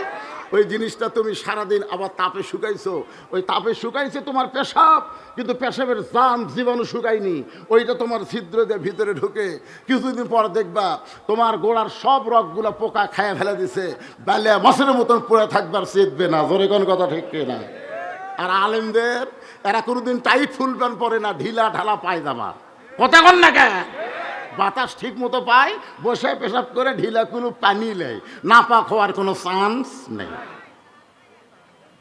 ওই জিনিসটা তুমি সারাদিন আবার তাপে শুকাইছো, ওই তাপে শুকাইছে তোমার পেশাব, কিন্তু পেশাবের জাম জীবাণু শুকায়নি, ওইটা তোমার ছিদ্র দিয়ে ভিতরে ঢুকে কিছুদিন পর দেখবা তোমার গোড়ার সব রগগুলো পোকা খায় ফেলে দিছে, বালিয়া মাছের মতন পড়ে থাকবার চেতবে না, জোরে কোন কথা ঠিক কিনা? আর আলেমদের এরা কোনোদিন টাইট ফুল প্যান্ট পরে না, ঢিলা ঢালা পায়জামা, কথা কন না কেন? বাতাস ঠিক মতো পায়, বসে পেশাব করে ঢিলা কুলু পানি নেয়, না পাক হওয়ার কোনো চান্স নেই।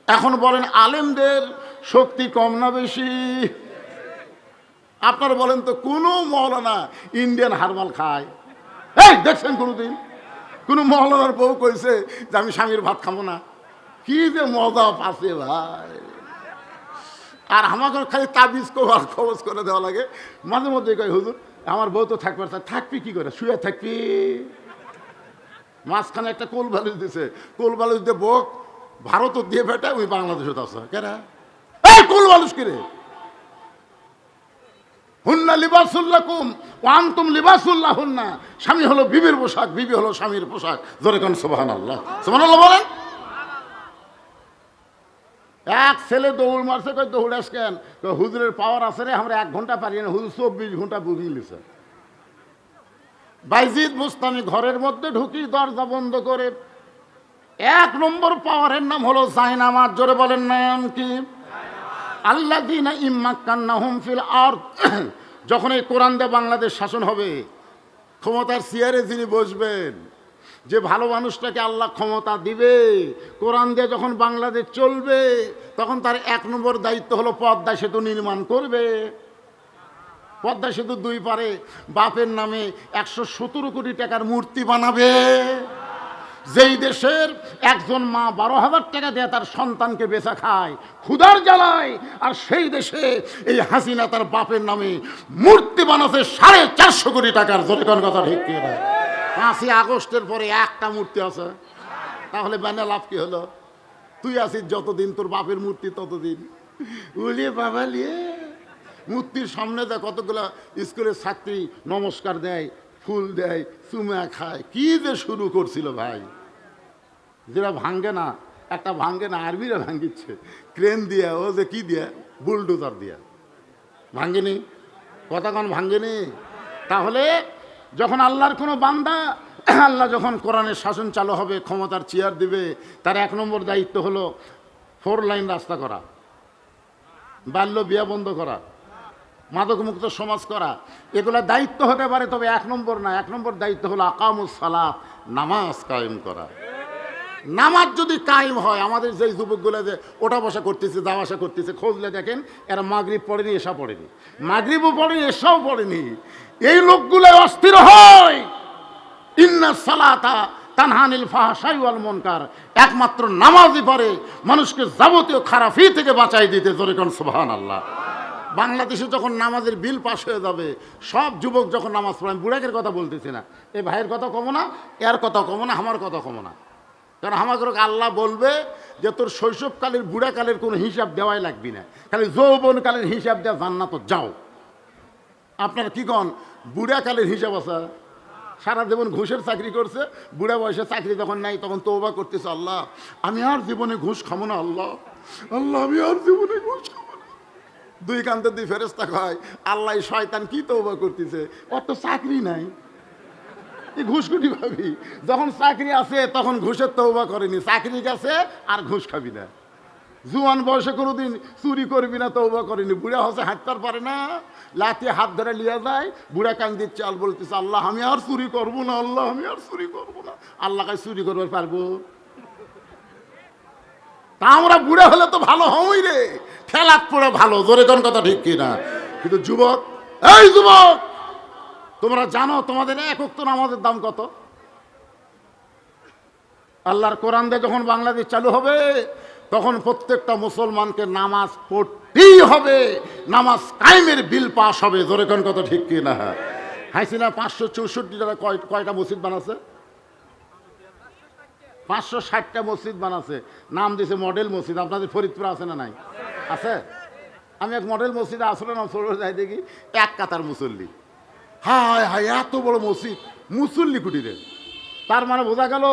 এখন বলেন আলেমদের শক্তি কম না বেশি? আপনারা বলেন তো, কোনো মৌলানা ইন্ডিয়ান হারবাল খায়? এই দেখছেন কোনোদিন কোনো মৌলানার বউ কইছে যে আমি স্বামীর ভাত খাবো না? কি যে মজা পাচ্ছে ভাই! আর আমাকে খালি তাবিজ খবজ করে দেওয়া লাগে। মাঝে মধ্যে কয়, হুজুর আমার বউ তো থাকবে, থাকবি কি করে, শুয়ে থাকবি? মাঝখানে একটা কোল বালিশ দিছে, কোল বালিশ দিয়ে বোক ভারতও দিয়ে বেটা, ওই বাংলাদেশে আছে কেরা? এই কোল বালিশ কিরে? হুন্না লিবাসুল্লাকুম ওয়া আনতুম লিবাসুল্লাহ হুন্না। স্বামী হলো বিবির পোশাক, বিবি হলো স্বামীর পোশাক, জোরে কোন সুবহানাল্লাহ। সুবহানাল্লাহ বলেন। এক ছেলে দৌড় মারছে, কই দৌড় আসকেন? হুজুরের পাওয়ার আছে রে, আমরা 1 ঘন্টা পারি না, হুজুর 24 ঘন্টা বুঝিয়ে লিছে। বাইজিদ বুস্তামি ঘরের মধ্যে ঢুকি দরজা বন্ধ করে, 1 নম্বর পাওয়ারের নাম হলো জায়নামাজ। জোরে বলেন নাম কি? আল্লাযীনা ইম্মাক্কান্নাহুম ফিল আরদ। যখন এই কোরআন দিয়ে বাংলাদেশ শাসন হবে, ক্ষমতার চেয়ারে যিনি বসবেন, যে ভালো মানুষটাকে আল্লাহ ক্ষমতা দিবে, কোরআন দিয়ে যখন বাংলাদেশ চলবে, তখন তার 1 নম্বর দায়িত্ব হলো পদ্মা সেতু নির্মাণ করবে। পদ্মা সেতু 2 পারে বাপের নামে 117 কোটি টাকার মূর্তি বানাবে। যেই দেশের একজন মা 12,000 টাকা দিয়ে তার সন্তানকে বেচা খায়, ক্ষুধার জ্বালায়, আর সেই দেশে এই হাসিনা তার বাপের নামে মূর্তি বানাচ্ছে 450 কোটি টাকার। জোরে কোন কথা ঠিক কি না? 5ই আগস্টের পরে একটা মূর্তি আছে, তাহলে বানা লাভ কি হলো? তুই আছিস যতদিন, তোর বাপের মূর্তি ততদিন। উলিয়ে বাবা লিয়ে মূর্তির সামনে দেয় কতগুলা স্কুলের ছাত্রী নমস্কার দেয়, ফুল দেয়, চুমা খায়। কি যে শুরু করছিল ভাই! যেটা ভাঙ্গে না, একটা ভাঙ্গে না, আর্মিরা ভাঙ্গিচ্ছে ক্রেন দিয়ে, ও যে কি দিয়ে, বুলডোজার দিয়ে ভাঙ্গেনি, কতক্ষণ ভাঙ্গেনি। তাহলে যখন আল্লাহর কোনো বান্দা, আল্লাহ যখন কোরআনের শাসন চালু হবে, ক্ষমতার চেয়ার দিবে, তার 1 নম্বর দায়িত্ব হলো 4 লাইন রাস্তা করা, বাল্য বিয়া বন্ধ করা, মাদকমুক্ত সমাজ করা। এগুলো দায়িত্ব হতে পারে, তবে 1 নম্বর না। 1 নম্বর দায়িত্ব হলো আকামুস সালাত, নামাজ কায়েম করা। নামাজ যদি কায়েম হয়, আমাদের যেই যুবকগুলো যে ওঠা বসা করতেছে, যাওয়া আসা করতেছে, খোঁজলে দেখেন এরা মাগরিব পড়েনি, এশা পড়েনি, মাগরিবও পড়েনি, এশাও পড়েনি। এই লোকগুলো অস্থির হয়। ইন্না সালাতা তানহানিল ফাহশাই ওয়াল মুনকার। একমাত্র নামাজই পারে মানুষকে যাবতীয় খারাপি থেকে বাঁচাই দিতে। জোরে কোন সুবহানাল্লাহ। বাংলাদেশে যখন নামাজের বিল পাস হয়ে যাবে, সব যুবক যখন নামাজ পড়ে, বুড়াকের কথা বলতেছি না, এই ভাইয়ের কথা কমো না, এর কথা কমো না, আমার কথা কমো না। কারণ আমাকে আল্লাহ বলবে যে তোর শৈশবকালের বুড়াকালের কোনো হিসাব দেওয়াই লাগবি না, খালি যৌবনকালের হিসাব দেওয়া জান্নাত যাও। আপনার কি কন বুড়াকালের হিসাব আছে? সারা জীবন ঘুষের চাকরি করছে, বুড়া বয়সে চাকরি যখন নাই তখন তওবা করতেছে, আল্লাহ আমি আর জীবনে ঘুষ খাবো না, আল্লাহ আল্লাহ আমি আর জীবনে ঘুষ খাবো না। 2 কান্তে 2 ফেরেশতা কয়, আল্লাহ শয়তান কি তওবা করতেছে, ওর তো চাকরি নাই, এই ঘুষ কুটি ভাবি। যখন চাকরি আছে তখন ঘুষের তওবা করেনি, চাকরি গেছে আর ঘুষ খাবি না। জুয়ান বয়সে কোনোদিন চুরি করবি না, তওবা করেনি। বুড়া হচ্ছে হাঁটতে পারে না, লাঠি হাত ধরে লিয়ে যায়, বুড়া কান্দির চাল বলতেছে, আল্লাহ আমি আর চুরি করবো না, আল্লাহ আমি আর চুরি করবো না। আল্লাহ কাছে চুরি করতে পারবো? তা আমরা বুড়া হলে তো ভালো হই রে, ফেলাত পড়ে ভালো। জোরে কোন কথা ঠিক কিনা? কিন্তু যুবক, এই যুবক, তোমরা জানো তোমাদের 1 ওয়াক্ত নামাজের দাম কত? আল্লাহর কোরআন দিয়ে যখন বাংলাদেশ চালু হবে, তখন প্রত্যেকটা মুসলমানকে নামাজ পড়তেই হবে, নামাজ কায়েমের বিল পাস হবে। জোরে কোন কথা ঠিক কি না? হাসিনা 564 টাকা কয়টা মসজিদ বানাচ্ছে? 560টা মসজিদ বানাচ্ছে, নাম দিয়েছে মডেল মসজিদ। আপনাদের ফরিদপুর আছে না নাই? আছে। আমি এক মডেল মসজিদে আসলে না চলে যাই, দেখি এক কাতার মুসল্লি। হায় হায়, এত বড় মসজিদ, মুসল্লি কুটিরে। তার মানে বোঝা গেল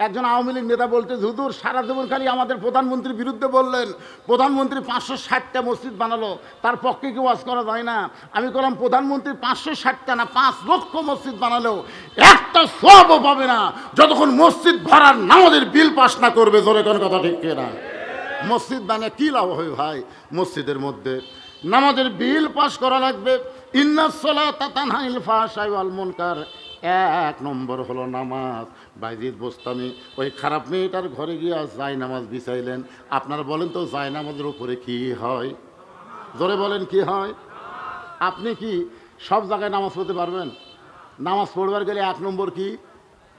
একজন আওয়ামী লীগ নেতা বলতে, হুজুর সারা জীবন খালি আমাদের প্রধানমন্ত্রীর বিরুদ্ধে বললেন, প্রধানমন্ত্রী 560টা মসজিদ বানালো, তার পক্ষে কি ওয়াজ করা যায় না? আমি বললাম প্রধানমন্ত্রী 560টা না 5 লক্ষ মসজিদ বানালেও একটা সওয়াবও পাবে না যতক্ষণ মসজিদ ভাড়ার নামাজের বিল পাস না করবে। জোরে কোন কথা ঠিক কিনা? মসজিদ বানিয়ে কী লাভ হয় ভাই? মসজিদের মধ্যে নামাজের বিল পাস করা লাগবে। ইন্নাস সালাতা তানহা আনিল ফাহশাই ওয়াল মুনকার, 1 নম্বর হলো নামাজ। বাইজিদ বোস্তামি ওই খারাপ মেয়েটার ঘরে গিয়া জায় নামাজ বিছাইলেন। আপনারা বলেন তো জায় নামাজের উপরে কি হয়? জোরে বলেন কি হয়? আপনি কি সব জায়গায় নামাজ পড়তে পারবেন? নামাজ পড়বার গেলে 1 নম্বর কি?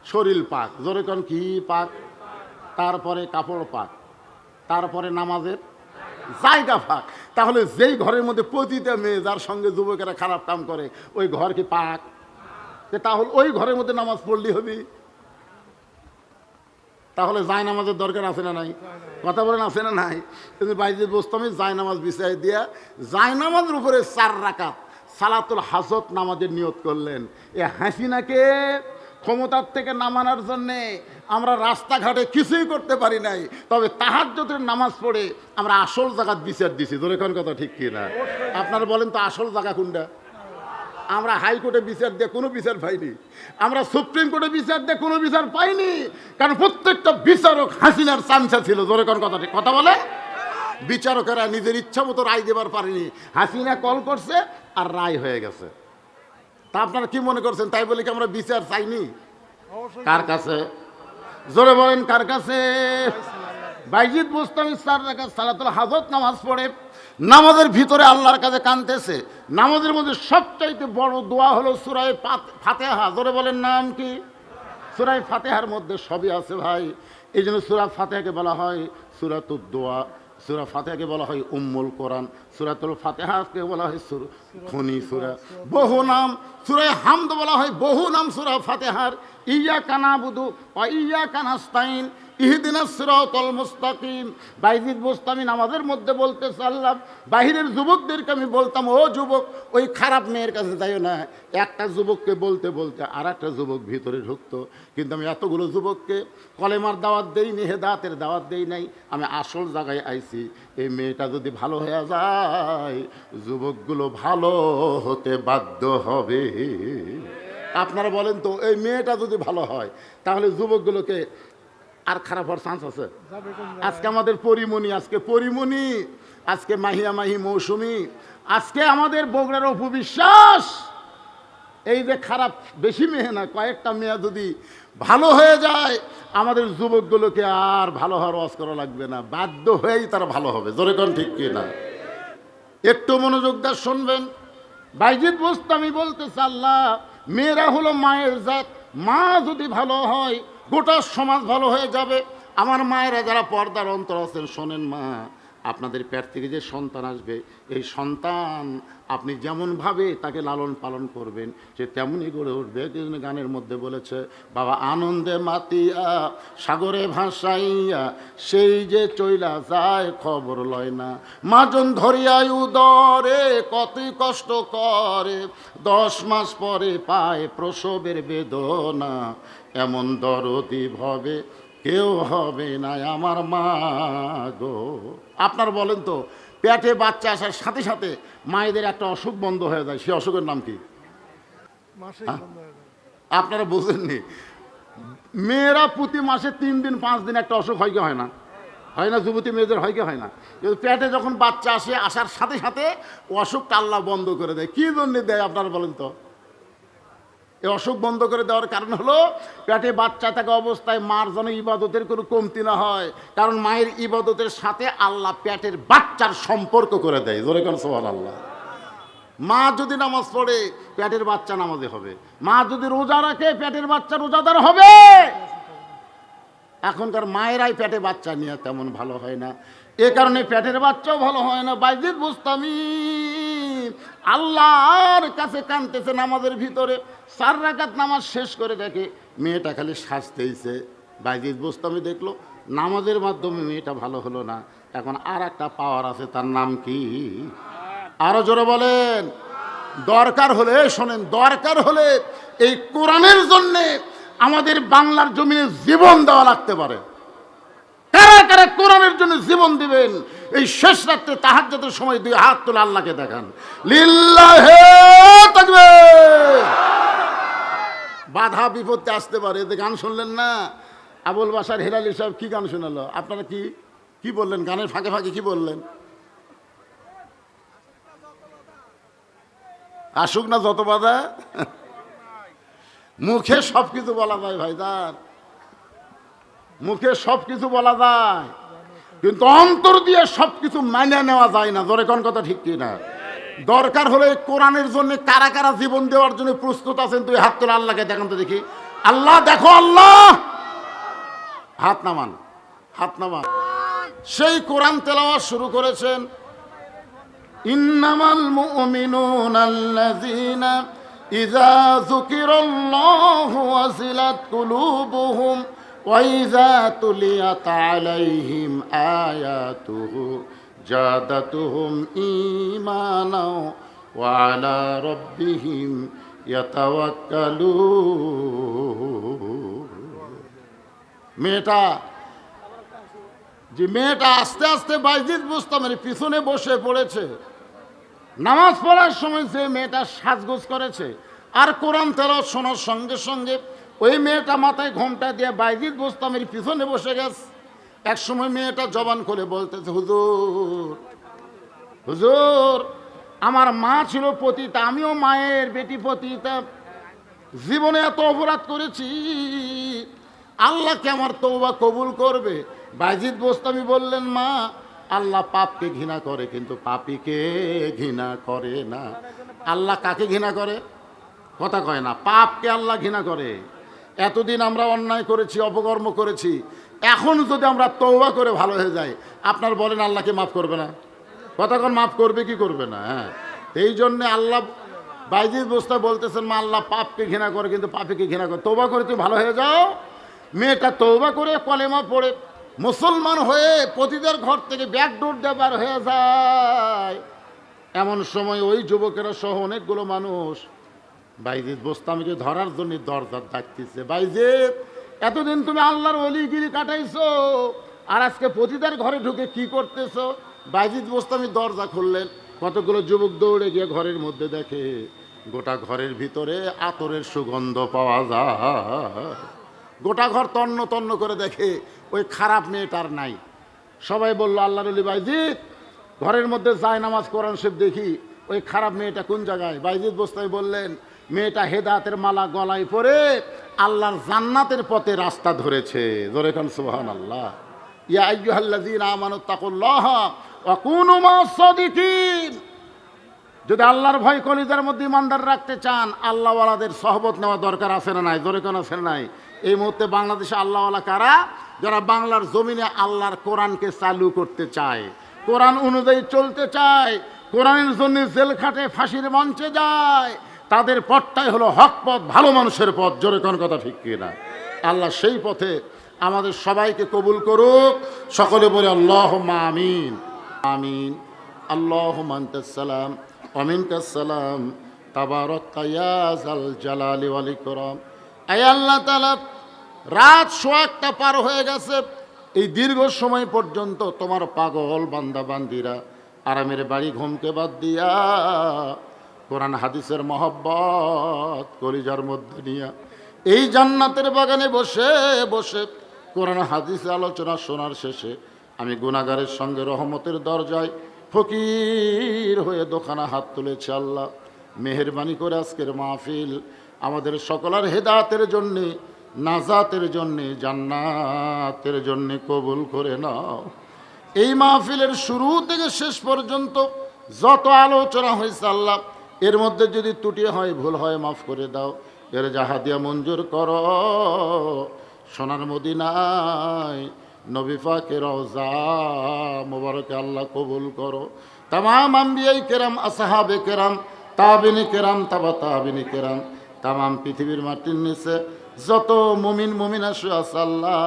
শরীর পাক। জোরে কোন কি পাক? তারপরে কাপড় পাক, তারপরে নামাজের জায়গা পাক। তাহলে যেই ঘরের মধ্যে প্রতিটা মেয়ে যার সঙ্গে যুবকেরা খারাপ কাম করে, ওই ঘর কি পাক? তাহলে ওই ঘরের মধ্যে নামাজ পড়লি হবি। তাহলে জায় নামাজের দরকার আছে না নাই? কথা বলেন আছে না নাই? কিন্তু বাইজিদ বোস্তামি জায় নামাজ বিছাই দিয়া জায় নামাজের উপরে 4 রাকাত সালাতুল হাজত নামাজের নিয়ত করলেন। এ হাসিনাকে ক্ষমতার থেকে নামানোর জন্যে আমরা রাস্তাঘাটে কিছুই করতে পারি নাই, তবে তাহাজ্জুদের নামাজ পড়ে আমরা আসল জায়গাত বিচার দিছি। ধরে কোন কথা ঠিক কি না? আপনারা বলেন তো আসল জায়গা কোনটা? আমরা হাইকোর্টে বিচার দিয়ে কোনো বিচার পাইনি, আমরা সুপ্রিম কোর্টে বিচার দিয়ে কোনো বিচার পাইনি, কারণ প্রত্যেকটা বিচারক হাসিনার চামচা ছিল। জোরে কোন কথা ঠিক কথা বলে? বিচারকেরা নিজের ইচ্ছা মতো রায় দেবার পারেনি, হাসিনা কল করছে আর রায় হয়ে গেছে। তা আপনারা কি মনে করছেন তাই বলে কি আমরা বিচার চাইনি? কার কাছে? জোরে বলেন কার কাছে? বাইজিদ বোস্তামি 4 রাকাত সালাতুল হাজত নামাজ পড়ে নামাজের ভিতরে আল্লাহর কাছে কাঁদতেছে। নামাজের মধ্যে সবচাইতে বড় দোয়া হলো সূরা ফাতিহা। জোরে বলেন নাম কি? সূরা ফাতিহার মধ্যে সবই আছে ভাই। এই জন্য সূরা ফাতিহাকে বলা হয় সূরাতুদ দোয়া, সূরা ফাতিহাকে বলা হয় উম্মুল কোরআন, সূরাতুল ফাতিহাকে বলা হয় খনি সূরা। বহু নাম সূরা হামদ বলা হয়, বহু নাম সূরা ফাতিহার। ইয়্যাকা না'বুদু ওয়া ইয়্যাকা নাস্তাইন ইহদিনাস সিরাতাল মুস্তাকিম। বাইজিদ বোস্তামি নামাজের মধ্যে বলতে চাল্লাম, বাহিরের যুবকদেরকে আমি বলতাম, ও যুবক ওই খারাপ মেয়ের কাছে যাইও না। একটা যুবককে বলতে বলতে আর একটা যুবক ভিতরে ঢুকতো, কিন্তু আমি এতগুলো যুবককে কলেমার দাওয়াত দেইনি, হেদায়েতের দাওয়াত দেই নাই। আমি আসল জায়গায় আইছি, এই মেয়েটা যদি ভালো হয়ে যায় যুবকগুলো ভালো হতে বাধ্য হবে। আপনারা বলেন তো এই মেয়েটা যদি ভালো হয় তাহলে যুবকগুলোকে আর খারাপ হওয়ার চান্স আছে? আজকে আমাদের পরিমণি, আজকে পরিমণি, আজকে মাহিয়া মাহি মৌসুমি, আজকে আমাদের বগুড়ার উপবিশ্বাস, এই যে খারাপ বেশি মেয়ে না কয়েকটা মেয়ে যদি ভালো হয়ে যায় আমাদের যুবকগুলোকে আর ভালো হওয়ার ওয়াজ করা লাগবে না, বাধ্য হয়েই তারা ভালো হবে। জোরে কোন ঠিক কি না? একটু মনোযোগ দিয়ে শুনবেন। বাইজিদ বোস্তামি বলতে আল্লাহ, মেয়েরা হলো মায়ের জাত, মা যদি ভালো হয় গোটা সমাজ ভালো হয়ে যাবে। আমার মায়েরা যারা পর্দার অন্তর আছেন শোনেন, মা আপনাদের পেট থেকে যে সন্তান আসবে, এই সন্তান আপনি যেমনভাবে তাকে লালন পালন করবেন সে তেমনই গড়ে উঠবে। গানের মধ্যে বলেছে, বাবা আনন্দে মাতিয়া সাগরে ভাসাইয়া সেই যে চইলা যায় খবর লয় না, মাজন ধরিয়াই উদরে কতই কষ্ট করে, 10 মাস পরে পায় প্রসবের বেদনা, এমন দরদি ভবে কেউ হবে না আমার মা গো। আপনার বলেন তো পেটে বাচ্চা আসার সাথে সাথে মায়েদের একটা অসুখ বন্ধ হয়ে যায়, সে অসুখের নাম কি? আপনারা বুঝেননি? মেয়েরা প্রতি মাসে 3 দিন 5 দিন একটা অসুখ হয় কি হয় না? হয় না? যুবতী মেয়েদের হয় কি হয় না? কিন্তু পেটে যখন বাচ্চা আসে আসার সাথে সাথে অসুখটা আল্লাহ বন্ধ করে দেয়। কি জন্য দেয় আপনারা বলেন তো? এই অসুখ বন্ধ করে দেওয়ার কারণ হলো পেটে বাচ্চা থাকা অবস্থায় মার যেন ইবাদতের কোনো কমতি না হয়, কারণ মায়ের ইবাদতের সাথে আল্লাহ পেটের বাচ্চার সম্পর্ক করে দেয়। জোরে কোন সুবহানাল্লাহ। মা যদি নামাজ পড়ে পেটের বাচ্চা নামাজে হবে, মা যদি রোজা রাখে পেটের বাচ্চা রোজাদার হবে। এখনকার মায়েরাই পেটে বাচ্চা নিয়ে তেমন ভালো হয় না, এ কারণে পেটের বাচ্চাও ভালো হয় না। বাইজিদ বোস্তামি আল্লাহর কাছে কাঁদতেছে নামাজের ভিতরে। 4 রাকাত নামাজ শেষ করে দেখে মেয়েটা খালি সাজতেইছে, বাইজিদ বোস্তামি দেখলো নামাজের মাধ্যমে মেয়েটা ভালো হলো না, এখন আর একটা পাওয়ার আছে, তার নাম কি? আরো জোরে বলেন। দরকার হলে শোনেন, দরকার হলে এই কোরআনের জন্যে আমাদের বাংলার জমিনে জীবন দেওয়া লাগতে পারে। কারা কারা কোরআনের জন্য জীবন দিবেন? এই শেষ রাত্রে তাহাজ্জুদের সময় দুই হাত তুলে আল্লাহকে দেখান, লিল্লাহে তাকবীর। বাধা বিপত্তি আসতে পারে। এতে গান শুনলেন না, আবুল বাশার হেলালি সাহেব কি গান শোনালো? আপনারা কি কি বললেন? গানের ফাঁকে ফাঁকে কি বললেন? আসুক না যত বাধা। মুখে সব কিছু বলা যায় ভাইদার, মুখে সব কিছু বলা যায়, কিন্তু অন্তর দিয়ে সব কিছু মানিয়ে নেওয়া যায় না। জোরে কোন কথা ঠিক কি না? দরকার হলে কোরআনের জন্য কারা কারা জীবন দেওয়ার জন্য প্রস্তুত আছেন? তুই হাত তোলা, আল্লাহকে দেখান তো দেখি। আল্লাহ দেখো, আল্লাহ হাত নামান, হাত নামান। সেই কোরআন তেলাওয়াত শুরু করেছেন, ইন্নামাল মুমিনুনা আল্লাযীনা ইযা যুকিরাল্লাহু ওয়াজিলাত কুলুবুহুম ওয়া ইযা তুলিয়াত আলাইহিম আয়াতুহু জাদাতুহুম ঈমানাও ওয়া আলা রাব্বিহিম ইয়াতাওয়াক্কালুন। মেয়েটা আস্তে আস্তে বাইজিদ বোস্তামের পিছনে বসে পড়েছে। নামাজ পড়ার সময় যে মেয়েটা সাজগোজ করেছে আর কোরআন তেলাওয়াত শোনার সঙ্গে সঙ্গে ওই মেয়েটা মাথায় ঘোমটা দিয়ে বাইজিদ বোস্তামের পিছনে বসে গেছে। এক সময় মেয়েটা জবান খুলে বলতেছে, হুজুর হুজুর, আমার মা ছিল পতিতা, আমিও মায়ের বেটি পতিতা, জীবনে এত অপরাধ করেছি, আল্লাহকে আমার তওবা কবুল করবে? বাইজিদ বোস্তামি বললেন, মা, আল্লাহ পাপকে ঘৃণা করে কিন্তু পাপীকে ঘৃণা করে না। আল্লাহ কাকে ঘৃণা করে? কথা কয় না। পাপকে আল্লাহ ঘৃণা করে। এতদিন আমরা অন্যায় করেছি, অপকর্ম করেছি, এখন যদি আমরা তওবা করে ভালো হয়ে যাই, আপনার বলেন আল্লাহকে মাফ করবে না? কথা কন, মাফ করবে কি করবে না? হ্যাঁ, এই জন্যে আল্লাহ বাইজিদ বোস্তামি বলতেছেন, মা, আল্লাহ পাপকে ঘৃণা করে কিন্তু পাপীকে ঘৃণা করে, তওবা করে তুমি ভালো হয়ে যাও। মেয়েটা তওবা করে কলেমা পড়ে মুসলমান হয়ে পতিদের ঘর থেকে ব্যাকডোর দেবার হয়ে যায়। এমন সময় ওই যুবকেরা সহ অনেকগুলো মানুষ বাইজিদ বোস্তামিকে ধরার জন্য দরজা ডাকতেছে, বাইজিদ, এতদিন তুমি আল্লাহর ওলিগিরি কাটাইছো, আর আজকে পতিদের ঘরে ঢুকে কি করতেছো? বাইজিদ বোস্তামি দরজা খুললেন, কতগুলো যুবক দৌড়ে গিয়ে ঘরের মধ্যে দেখে গোটা ঘরের ভিতরে আতরের সুগন্ধ পাওয়া যায়। গোটা ঘর তন্ন তন্ন করে দেখে ওই খারাপ মেয়েটার নাই। সবাই বলল, আল্লাহর ওলি বাইজিদ, ঘরের মধ্যে যায় নামাজ কোরআন শরীফ দেখি, ওই খারাপ মেয়েটা কোন জায়গায়? বাইজিদ বোস্তামি বললেন, মেয়েটা হেদায়েতের মালা গলায় পরে আল্লাহর জান্নাতের পথে রাস্তা ধরেছে। জোরে কান সুবহানাল্লাহ। ইয়া আইয়ুহাল্লাযীনা আমানুত্তাকুল্লাহা ওয়া কুনু মা'আস সাদিকিন। যদি আল্লাহর ভয় কলিজার মধ্যে ইমানদার রাখতে চান, আল্লাহওয়ালাদের সহবত নেওয়া দরকার আছে না নাই? জোরে কোন আছে না নাই? এই মুহূর্তে বাংলাদেশে আল্লাহওয়ালা কারা? যারা বাংলার জমিনে আল্লাহর কোরআনকে চালু করতে চায়, কোরআন অনুযায়ী চলতে চায়, কোরআনের জন্য জেল খাটে, ফাঁসির মঞ্চে যায়, তাদের পথটাই হলো হক পথ, ভালো মানুষের পথ। জোরে কোন কথা ঠিক কিনা? আল্লাহ সেই পথে আমাদের সবাইকে কবুল করুক। সকলে বলে আল্লাহুম্মা আমিন। আমিন। আল্লাহুম্মা আনতাস সালাম ওয়া মিনকাস সালাম, তাবারাকতা ইয়া যাল জালালি ওয়াল ইকরাম। আয় আল্লাহ তাআলা, রাত 1:15 পার হয়ে গেছে, এই দীর্ঘ সময় পর্যন্ত তোমার পাগল বান্দা বান্দিরা আরামের বাড়ি ঘুমকে বাদ দিয়া কোরআন হাদিসের মহব্বত কলিজার মধ্যে নিয়া এই জান্নাতের বাগানে বসে বসে কোরআন হাদিস আলোচনা শোনার শেষে আমি গুনাহগারের সঙ্গে রহমতের দরজায় ফকির হয়ে দোকানা হাত তুলেছি। আল্লাহ, মেহেরবানি করে আজকের মাহফিল আমাদের সকলের হেদায়েতের জন্যে, নাজাতের জন্যে, জান্নাতের জন্যে কবুল করে নাও। এই মাহফিলের শুরু থেকে শেষ পর্যন্ত যত আলোচনা হয়েছে আল্লাহ, এর মধ্যে যদি ত্রুটি হয়, ভুল হয়, মাফ করে দাও। এর জাহাদিয়া মঞ্জুর করো। সোনার মদিনায় নবী পাকের রওজা মুবারকে আল্লাহ কবুল করো। তামাম আম্বিয়াই কেরাম, আসহাবে কেরাম, তাবিনী কেরাম, তাবা তাবিনী কেরাম, তামাম পৃথিবীর মাটির নিচে যত মুমিন মুমিনা শুয়ে আছে আল্লাহ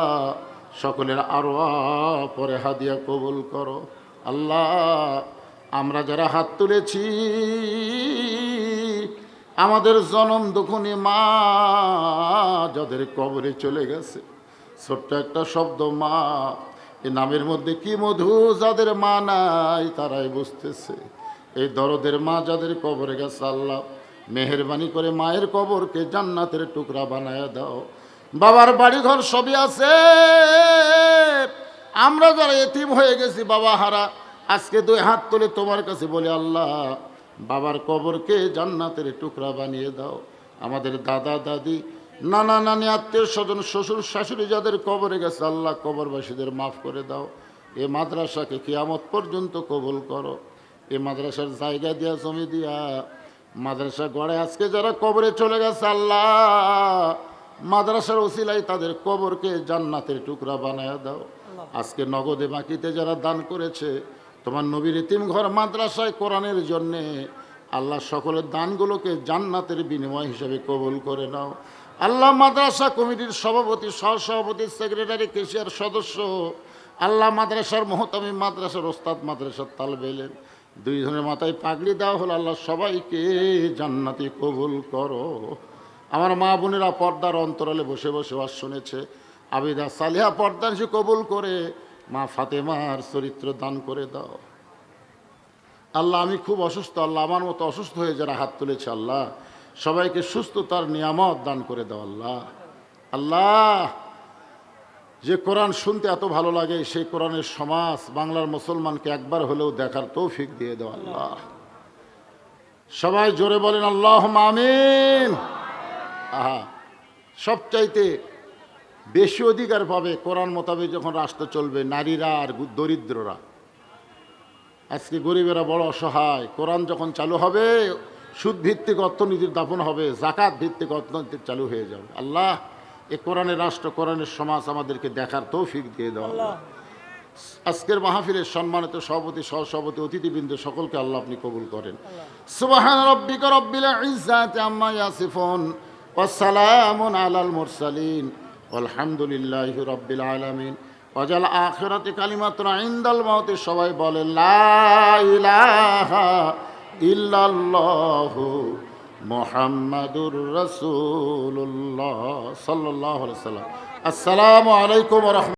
সকলের আরো পরে হাদিয়া কবুল করো। আল্লাহ আমরা যারা হাত তুলেছি আমাদের জনম দুঃখনী মা যাদের কবরে চলে গেছে, ছোট্ট একটা শব্দ মা, এই নামের মধ্যে কি মধু, যাদের মা নাই তারাই বুঝতেছে। এই দরদের মা যাদের কবরে গেছে আল্লাহ মেহেরবানি করে মায়ের কবরকে জান্নাতের টুকরা বানায় দাও। বাবার বাড়ি ঘর সবই আছে, আমরা যারা এতিম হয়ে গেছি বাবা হারা, আজকে দুই হাত তুলে তোমার কাছে বলি আল্লাহ বাবার কবরকে জান্নাতের টুকরা বানিয়ে দাও। আমাদের দাদা দাদি নানা নানি আত্মীয় স্বজন শ্বশুর শাশুড়ি যাদের কবরে গেছে আল্লাহ কবরবাসীদের মাফ করে দাও। এ মাদ্রাসাকে কিয়ামত পর্যন্ত কবুল করো। এ মাদ্রাসার জায়গা দিয়া জমি দিয়া মাদ্রাসা গড়ে আজকে যারা কবরে চলে গেছে আল্লাহ মাদ্রাসার ওসিলায় তাদের কবরকে জান্নাতের টুকরা বানায় দাও। আজকে নগদে বাকিতে যারা দান করেছে তোমার নবীর এতিম ঘর মাদ্রাসায় কোরআনের জন্যে আল্লাহ সকলের দানগুলোকে জান্নাতের বিনিময় হিসেবে কবুল করে নাও। আল্লাহ মাদ্রাসা কমিটির সভাপতি সহসভাপতি সেক্রেটারি কেশিয়ার সদস্য আল্লাহ মাদ্রাসার মোহতামি মাদ্রাসার ওস্তাদ মাদ্রাসার তালবে ইলম দুইজনের মাথায় পাগড়ি দেওয়া হলো আল্লাহ সবাইকে জান্নাতি কবুল করো। আমার মা বোনেরা পর্দার অন্তরালে বসে বসে ওয়াজ শুনেছে, আবিদা সালিহা পর্দা সে কবুল করে মা ফাতেমার চরিত্র দান করে দাও। আল্লাহ আমি খুব অসুস্থ, আল্লাহ আমার মতো অসুস্থ হয়ে যারা হাত তুলেছে আল্লাহ সবাইকে সুস্থতার নিয়ামত দান করে দাও। আল্লাহ আল্লাহ যে কোরআন শুনতে এত ভালো লাগে সেই কোরআনের সমাজ বাংলার মুসলমানকে একবার হলেও দেখার তৌফিক দিয়ে দাও। আল্লাহ সবাই জোরে বলেন আল্লাহুম্মা আমিন। আহা সবচাইতে বেশি অধিকার পাবে কোরআন মোতাবেক যখন রাষ্ট্র চলবে নারীরা আর দরিদ্ররা। আজকে গরিবেরা বড় অসহায়, কোরআন যখন চালু হবে সুদ ভিত্তিক অর্থনীতির দাপন হবে, জাকাত ভিত্তিক অর্থনীতি চালু হয়ে যাবে। আল্লাহ এ কোরআনের রাষ্ট্র কোরআনের সমাজ আমাদেরকে দেখার তৌফিক দিয়ে দাও। আল্লাহ আজকের মাহফিলের সম্মানিত সভাপতি সহসভাপতি অতিথিবৃন্দ সকলকে আল্লাহ আপনি কবুল করেন। সুবহান রাব্বিকা রাব্বিল ইজ্জাতি আম্মা ইয়াসিফুন ওয়া সালামুন আলাল মুরসালিন আলহামদুলিল্লাহি রাব্বিল আলামিন। ওয়াজাল আখিরাতি কালিমাতুন ইনদাল মাউতি। সবাই বলে লা ইলাহা ইল্লাল্লাহু মুহাম্মাদুর রাসূলুল্লাহ সাল্লাল্লাহু আলাইহি ওয়াসাল্লাম। আসসালামু আলাইকুম ওয়া রাহমাতুল্লাহ।